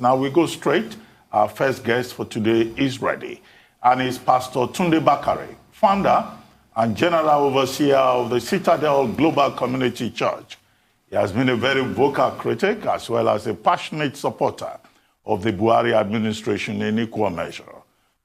Now we go straight. Our first guest for today is ready, and is Pastor Tunde Bakare, founder and general overseer of the Citadel Global Community Church. He has been a very vocal critic as well as a passionate supporter of the Buhari administration in equal measure.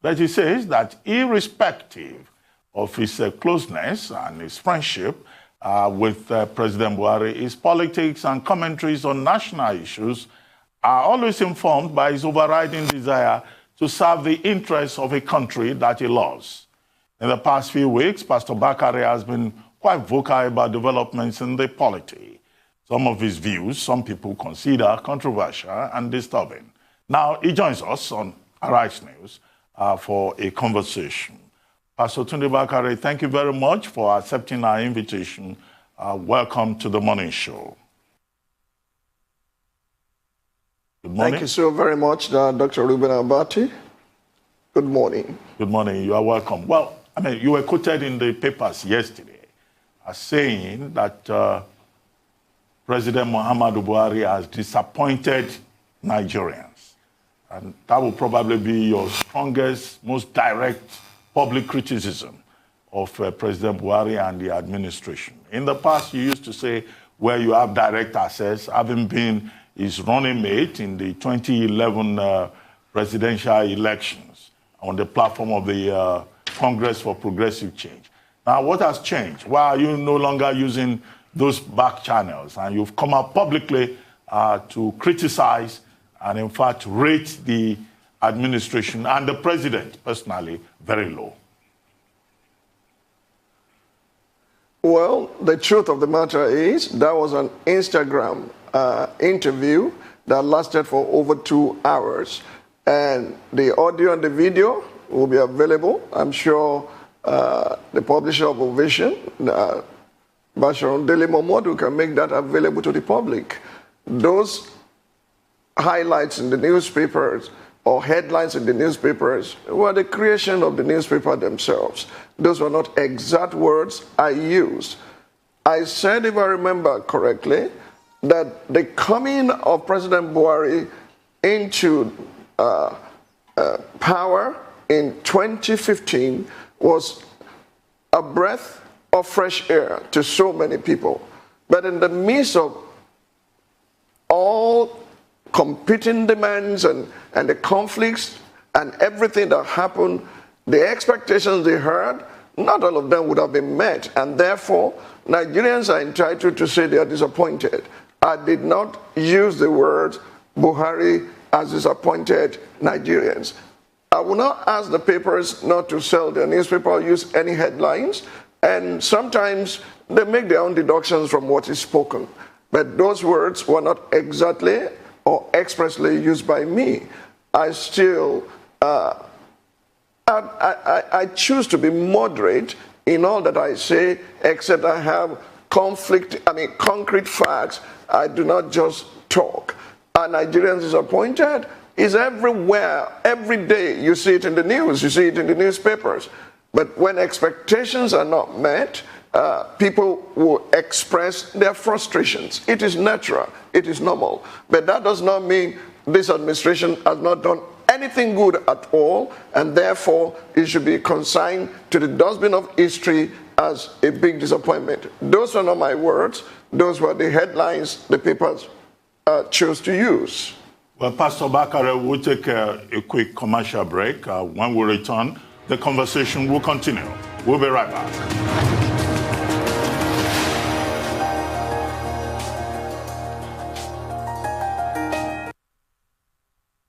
But he says that irrespective of his closeness and his friendship with President Buhari, his politics and commentaries on national issues are always informed by his overriding desire to serve the interests of a country that he loves. In the past few weeks, Pastor Bakare has been quite vocal about developments in the polity. Some of his views, some people consider controversial and disturbing. Now, he joins us on Arise News for a conversation. Pastor Tunde Bakare, thank you very much for accepting our invitation. Welcome to the morning show. Good morning. Thank you so very much, Dr. Ruben Abati. Good morning. Good morning. You are welcome. Well, I mean, you were quoted in the papers yesterday as saying that President Muhammadu Buhari has disappointed Nigerians. And that will probably be your strongest, most direct public criticism of President Buhari and the administration. In the past, you used to say, where you have direct access, having been his running mate in the 2011 presidential elections on the platform of the Congress for Progressive Change. Now, what has changed? Why are you no longer using those back channels? And you've come out publicly to criticize and, in fact, rate the administration and the president, personally, very low. Well, the truth of the matter is that was an Instagram interview that lasted for over 2 hours. And the audio and the video will be available. I'm sure the publisher of Ovation, Basharon Dele Momodu, can make that available to the public. Those highlights in the newspapers or headlines in the newspapers were the creation of the newspaper themselves. Those were not exact words I used. I said, if I remember correctly, that the coming of President Buhari into power in 2015 was a breath of fresh air to so many people. But in the midst of all competing demands and the conflicts and everything that happened, the expectations they had, not all of them would have been met. And therefore, Nigerians are entitled to say they are disappointed. I did not use the word Buhari has disappointed Nigerians. I will not ask the papers not to sell their newspaper or use any headlines. And sometimes they make their own deductions from what is spoken. But those words were not exactly or expressly used by me. I still, I choose to be moderate in all that I say, except I have concrete facts. I do not just talk. Are Nigerians disappointed? Is everywhere, every day. You see it in the news, you see it in the newspapers. But when expectations are not met, people will express their frustrations. It is natural, it is normal. But that does not mean this administration has not done anything good at all, and therefore it should be consigned to the dustbin of history as a big disappointment. Those are not my words. Those were the headlines the papers chose to use. Well, Pastor Bakare, we'll take a quick commercial break. When we return, the conversation will continue. We'll be right back.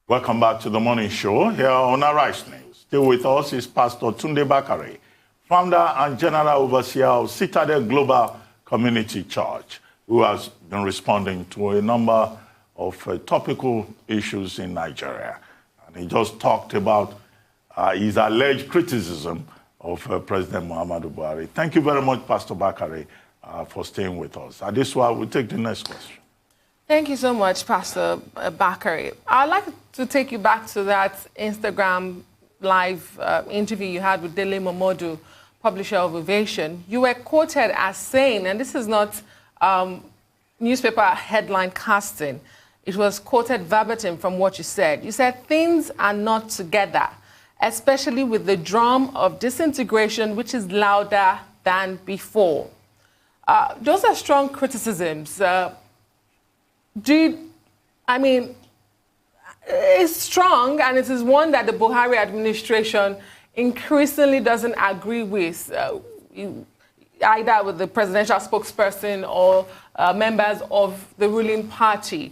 Welcome back to the morning show here on Arise News. Still with us is Pastor Tunde Bakare, founder and general overseer of Citadel Global Community Church, who has been responding to a number of topical issues in Nigeria. And he just talked about his alleged criticism of President Muhammadu Buhari. Thank you very much, Pastor Bakare, for staying with us. At this one, we'll take the next question. Thank you so much, Pastor Bakare. I'd like to take you back to that Instagram live interview you had with Dele Momodu, publisher of Ovation. You were quoted as saying, and this is not newspaper headline casting, it was quoted verbatim from what you said. You said things are not together, especially with the drum of disintegration, which is louder than before. Those are strong criticisms. It's strong, and it is one that the Buhari administration increasingly doesn't agree with, either with the presidential spokesperson or members of the ruling party.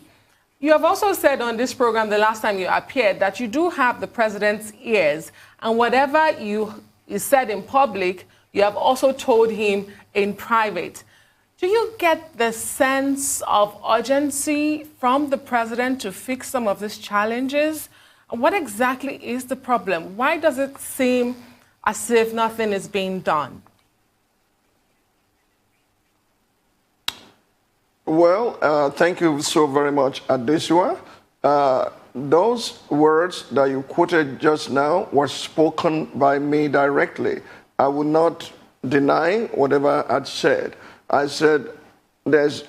You have also said on this program the last time you appeared that you do have the president's ears, and whatever you said in public, you have also told him in private. Do you get the sense of urgency from the president to fix some of these challenges? What exactly is the problem? Why does it seem as if nothing is being done? Well, thank you so very much, Adesua. Those words that you quoted just now were spoken by me directly. I will not deny whatever I said. I said there's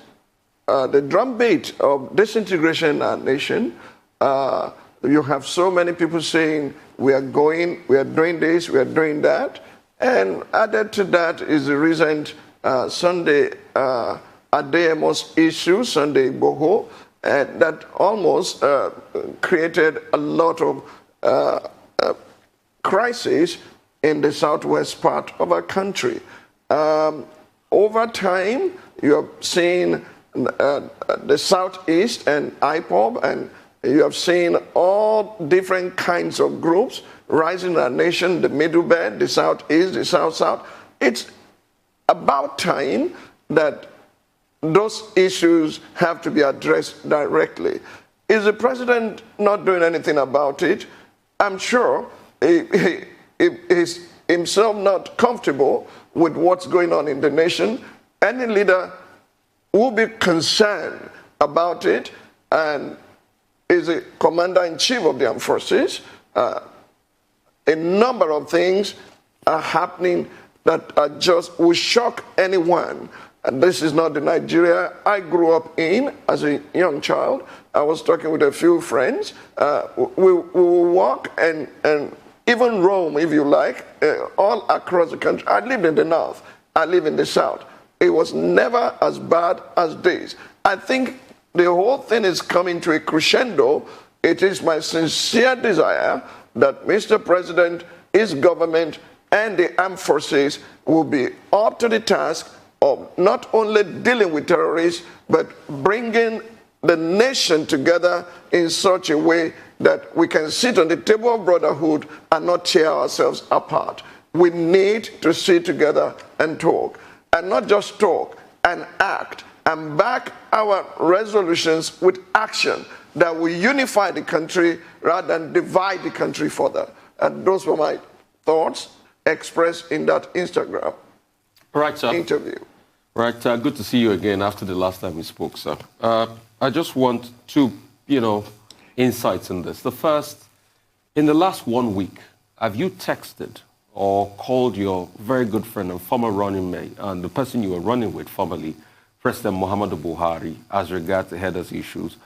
the drumbeat of disintegration in our nation. You have so many people saying we are doing this, we are doing that. And added to that is the recent Sunday Adeyemo's issue, Sunday Igboho, that almost created a lot of crisis in the southwest part of our country. Over time, you have seen the southeast and IPOB, and you have seen all different kinds of groups rising in our nation, the middle belt, the southeast, the south-south. It's about time that those issues have to be addressed directly. Is the president not doing anything about it? I'm sure he is himself not comfortable with what's going on in the nation. Any leader will be concerned about it, and is a commander-in-chief of the armed forces. A number of things are happening that are just will shock anyone. And this is not the Nigeria I grew up in as a young child. I was talking with a few friends. We will walk and even roam, if you like, all across the country. I lived in the north. I live in the south. It was never as bad as this. I think the whole thing is coming to a crescendo. It is my sincere desire that Mr. President, his government, and the armed forces will be up to the task of not only dealing with terrorists, but bringing the nation together in such a way that we can sit on the table of brotherhood and not tear ourselves apart. We need to sit together and talk, and not just talk, and act, and back our resolutions with action that will unify the country rather than divide the country further. And those were my thoughts expressed in that Instagram interview. Right, good to see you again after the last time we spoke, sir. I just want two, insights in this. The first, in the last 1 week, have you texted or called your very good friend and former running mate, and the person you were running with formerly, President Muhammadu Buhari, as regards the headers issues?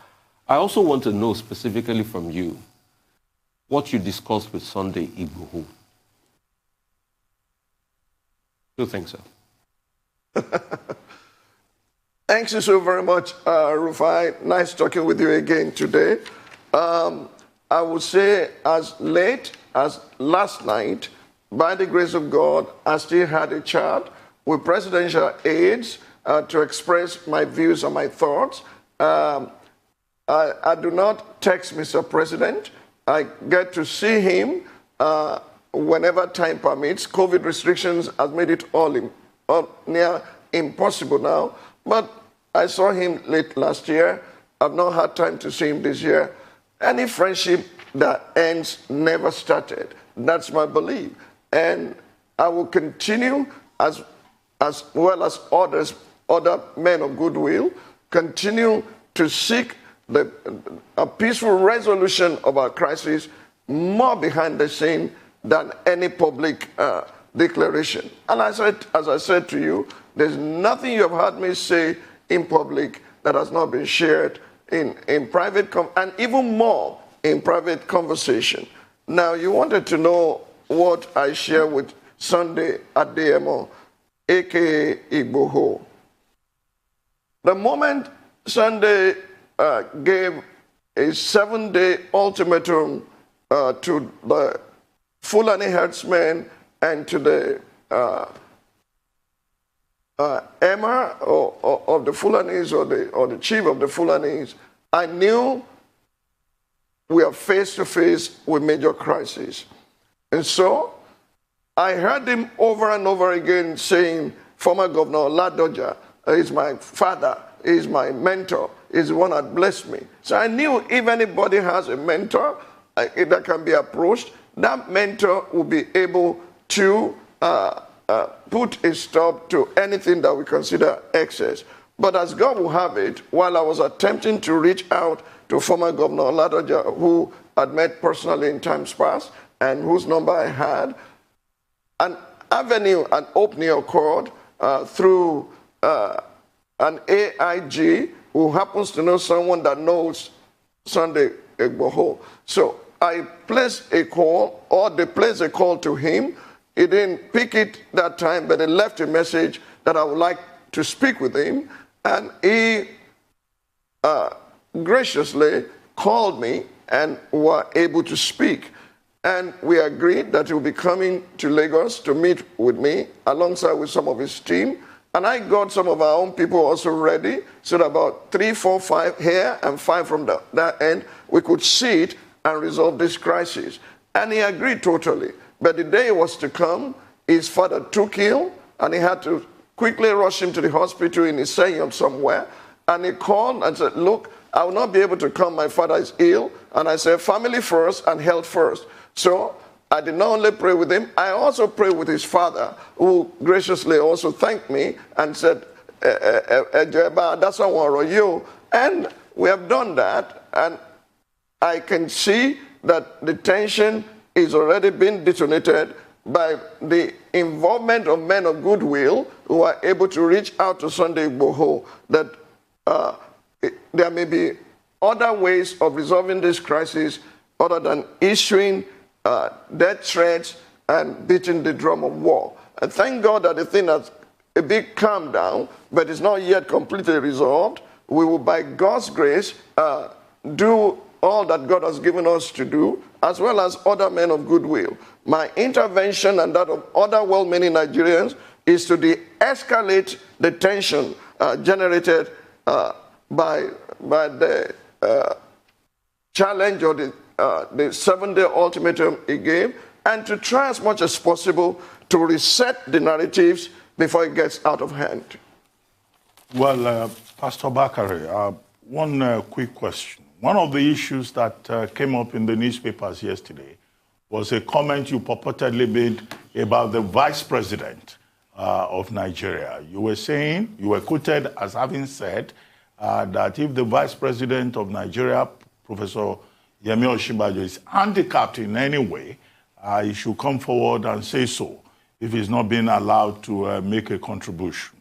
I also want to know specifically from you what you discussed with Sunday Igboho. Two things, sir. Thanks you so very much, Rufai. Nice talking with you again today. I would say as late as last night, by the grace of God, I still had a chat with presidential aides to express my views and my thoughts. I do not text Mr. President. I get to see him whenever time permits. COVID restrictions has made it all near impossible now. But I saw him late last year. I've not had time to see him this year. Any friendship that ends never started. That's my belief. And I will continue, as well as other men of goodwill, continue to seek a peaceful resolution of our crisis more behind the scene than any public declaration. And as I said to you, there's nothing you have heard me say in public that has not been shared in private, and even more in private conversation. Now, you wanted to know what I share with Sunday Ademo, a.k.a. Igboho. The moment Sunday gave a 7-day ultimatum to the Fulani herdsmen and to the Emir of the Fulanis or the chief of the Fulanis, I knew we are face to face with major crisis. And so I heard him over and over again saying, former Governor Ladoja is my father, is my mentor, is the one that blessed me. So I knew if anybody has a mentor that can be approached, that mentor will be able to put a stop to anything that we consider excess. But as God will have it, while I was attempting to reach out to former Governor Ladoja, who I'd met personally in times past, and whose number I had, an avenue, an opening occurred through an AIG who happens to know someone that knows Sunday Igboho. So I placed a call, or they placed a call to him. He didn't pick it that time, but he left a message that I would like to speak with him. And he graciously called me and were able to speak. And we agreed that he will be coming to Lagos to meet with me alongside with some of his team. And I got some of our own people also ready, so that about 3, 4, 5 here and 5 from that end, we could sit and resolve this crisis. And he agreed totally. But the day he was to come, his father took ill, and he had to quickly rush him to the hospital in Iseyin somewhere. And he called and said, look, I will not be able to come, my father is ill. And I said, family first and health first. So I did not only pray with him, I also prayed with his father, who graciously also thanked me and said, that's what you. And we have done that, and I can see that the tension is already being detonated by the involvement of men of goodwill who are able to reach out to Sunday Igboho, that there may be other ways of resolving this crisis other than issuing death threats and beating the drum of war. And thank God that the thing has a big calm down, but it's not yet completely resolved. We will, by God's grace, do all that God has given us to do, as well as other men of goodwill. My intervention and that of other well-meaning Nigerians is to de-escalate the tension generated by the challenge or the 7-day ultimatum he gave, and to try as much as possible to reset the narratives before it gets out of hand. Well, Pastor Bakare, one quick question. One of the issues that came up in the newspapers yesterday was a comment you purportedly made about the vice president of Nigeria. You were saying, you were quoted as having said that if the vice president of Nigeria, Professor Yemi Osinbajo, is handicapped in any way, he should come forward and say so if he's not being allowed to make a contribution.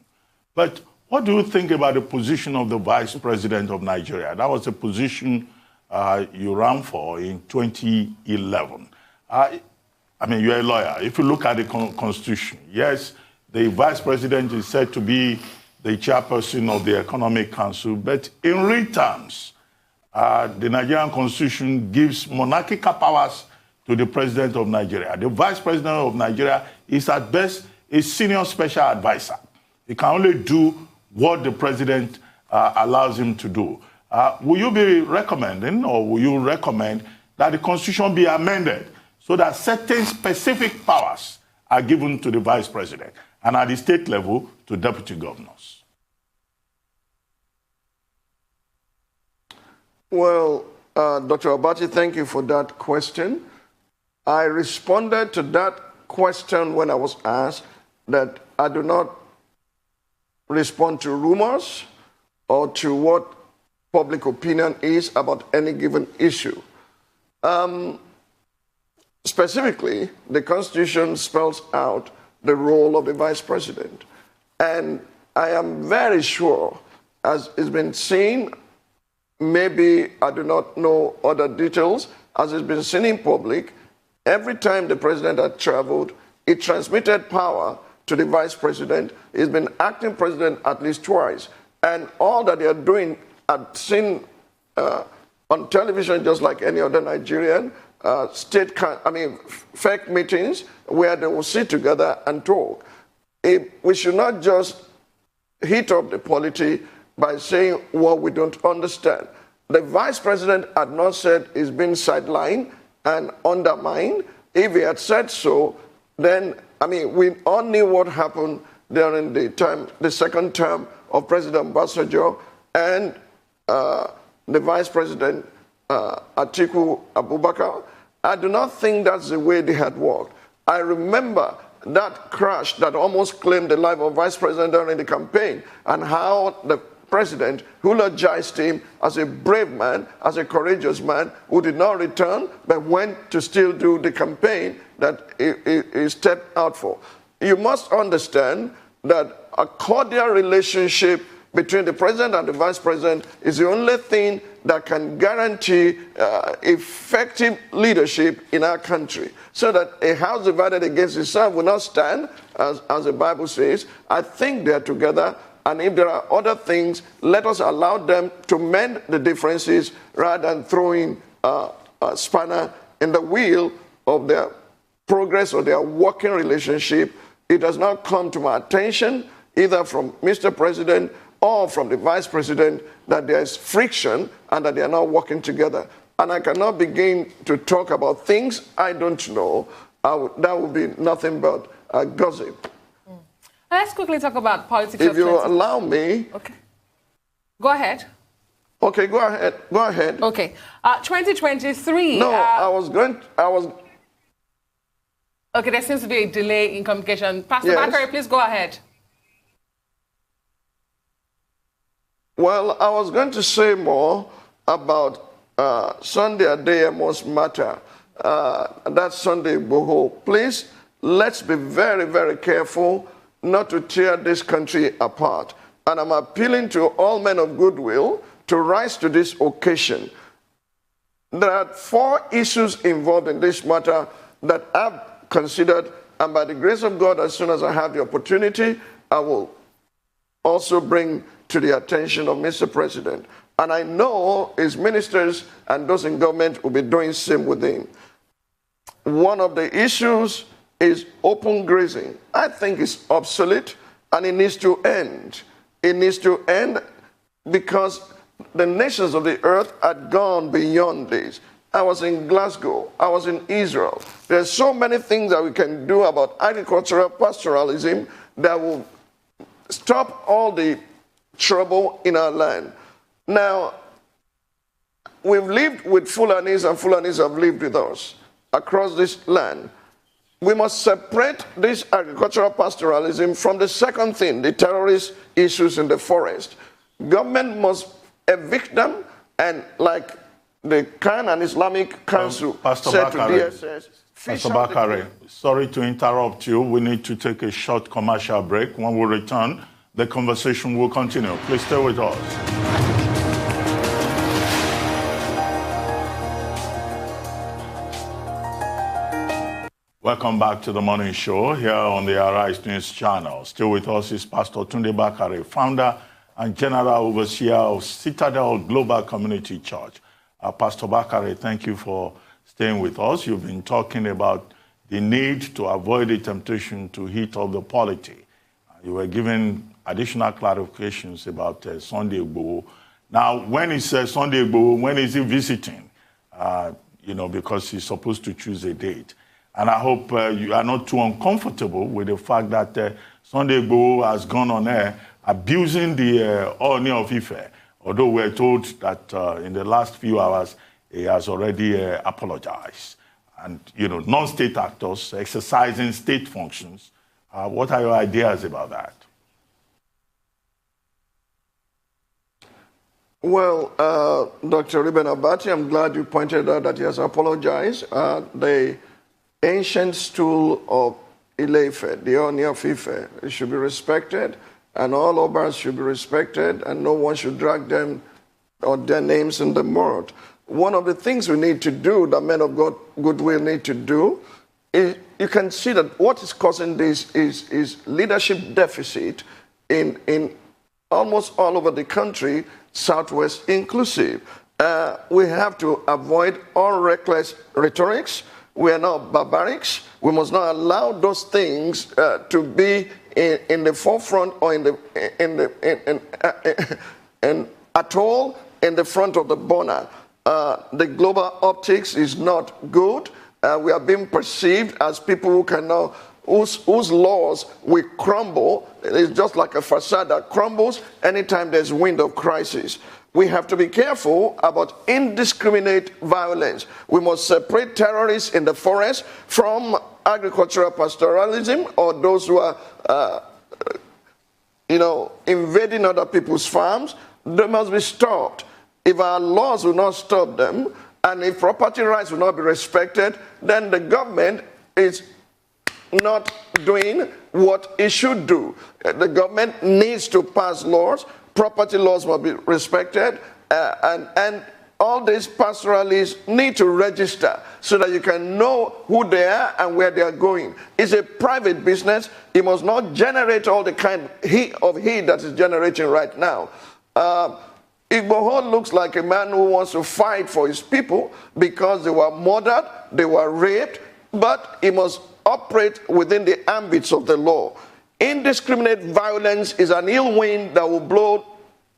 But what do you think about the position of the vice president of Nigeria? That was a position you ran for in 2011. I mean, you're a lawyer. If you look at the Constitution, yes, the vice president is said to be the chairperson of the Economic Council, but in real terms, the Nigerian Constitution gives monarchical powers to the president of Nigeria. The vice president of Nigeria is at best a senior special advisor. He can only do what the president allows him to do. Will you be recommending, or will you recommend that the Constitution be amended so that certain specific powers are given to the vice president, and at the state level to deputy governors? Well, Dr. Abati, thank you for that question. I responded to that question when I was asked that I do not respond to rumors or to what public opinion is about any given issue. Specifically, the Constitution spells out the role of the vice president. And I am very sure, as has been seen maybe I do not know other details, as it's been seen in public, every time the president had traveled, he transmitted power to the vice president. He's been acting president at least twice. And all that they are doing, I've seen on television, just like any other Nigerian, fake meetings where they will sit together and talk. We should not just heat up the polity by saying what we don't understand. The vice president had not said he's been sidelined and undermined. If he had said so, then, we all knew what happened during the second term of President Obasanjo and the vice president, Atiku Abubakar. I do not think that's the way they had worked. I remember that crash that almost claimed the life of vice president during the campaign, and how the president eulogized him as a brave man, as a courageous man who did not return but went to still do the campaign that he stepped out for. You must understand that a cordial relationship between the president and the vice president is the only thing that can guarantee effective leadership in our country, so that a house divided against itself will not stand, as the Bible says. I think they're together, and if there are other things, let us allow them to mend the differences rather than throwing a spanner in the wheel of their progress or their working relationship. It does not come to my attention, either from Mr. President or from the vice president, that there is friction and that they are not working together. And I cannot begin to talk about things I don't know. That would be nothing but gossip. Let's quickly talk about politics. If you allow me. Okay. Go ahead. Okay, go ahead. Go ahead. Okay. 2023. No, I was. Okay, there seems to be a delay in communication. Pastor Bakare, please go ahead. Well, I was going to say more about Sunday Adeye Must Matter. That's Sunday Igboho. Please, let's be very, very careful not to tear this country apart. And I'm appealing to all men of goodwill to rise to this occasion. There are 4 issues involved in this matter that I've considered, and by the grace of God, as soon as I have the opportunity, I will also bring to the attention of Mr. President. And I know his ministers and those in government will be doing the same with him. One of the issues is open grazing. I think it's obsolete, and it needs to end. It needs to end because the nations of the earth had gone beyond this. I was in Glasgow. I was in Israel. There's so many things that we can do about agricultural pastoralism that will stop all the trouble in our land. Now, we've lived with Fulanis, and Fulanis have lived with us across this land. We must separate this agricultural pastoralism from the second thing, the terrorist issues in the forest. Government must evict them, and like the Khan and Islamic Council said to DSS, Pastor Bakare, sorry to interrupt you. We need to take a short commercial break. When we return, the conversation will continue. Please stay with us. Welcome back to the morning show here on the Arise News channel. Still with us is Pastor Tunde Bakare, founder and general overseer of Citadel Global Community Church. Pastor Bakare, thank you for staying with us. You've been talking about the need to avoid the temptation to heat up the polity. You were giving additional clarifications about Sunday Igboho. Now, when he says Sunday Igboho, when is he visiting? Because he's supposed to choose a date. And I hope you are not too uncomfortable with the fact that Sunday Igboho has gone on air abusing the Ooni of Ife, although we're told that in the last few hours he has already apologized. And, non-state actors exercising state functions. What are your ideas about that? Well, Dr. Reuben Abati, I'm glad you pointed out that he has apologized. The ancient stool of Ile-Ife, the Ooni of Ife, it should be respected, and all Obas should be respected, and no one should drag them or their names in the mud. One of the things we need to do, the men of God goodwill need to do, is you can see that what is causing this is leadership deficit in almost all over the country, Southwest inclusive. We have to avoid all reckless rhetorics. We are not barbarics. We must not allow those things to be in the forefront or at all in the front of the burner. The global optics is not good. We are being perceived as people who can now, whose laws will crumble. It's just like a facade that crumbles anytime there's wind of crisis. We have to be careful about indiscriminate violence. We must separate terrorists in the forest from agricultural pastoralism or those who are, invading other people's farms. They must be stopped. If our laws will not stop them, and if property rights will not be respected, then the government is not doing what it should do. The government needs to pass laws. Property laws must be respected, and all these pastoralists need to register so that you can know who they are and where they are going. It's a private business. It must not generate all the kind of heat that is generating right now. Igboho looks like a man who wants to fight for his people because they were murdered, they were raped, but he must operate within the ambits of the law. Indiscriminate violence is an ill wind that will blow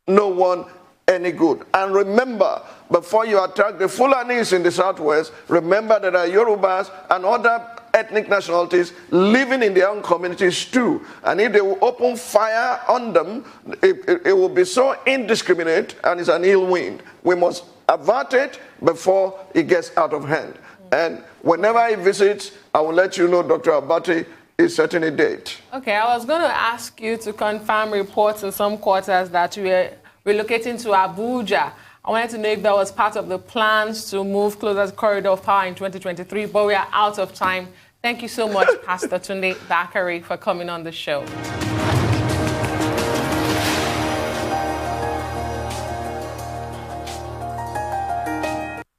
no one any good. And remember, before you attack the Fulanis in the Southwest, remember that there are Yorubas and other ethnic nationalities living in their own communities too. And if they will open fire on them, it will be so indiscriminate and it's an ill wind. We must avert it before it gets out of hand. And whenever he visits, I will let you know, Dr. Abati is setting a date. Okay, I was going to ask you to confirm reports in some quarters that we are relocating to Abuja. I wanted to know if that was part of the plans to move closer to the corridor of power in 2023, but we are out of time. Thank you so much, Pastor Tunde Bakare, for coming on the show.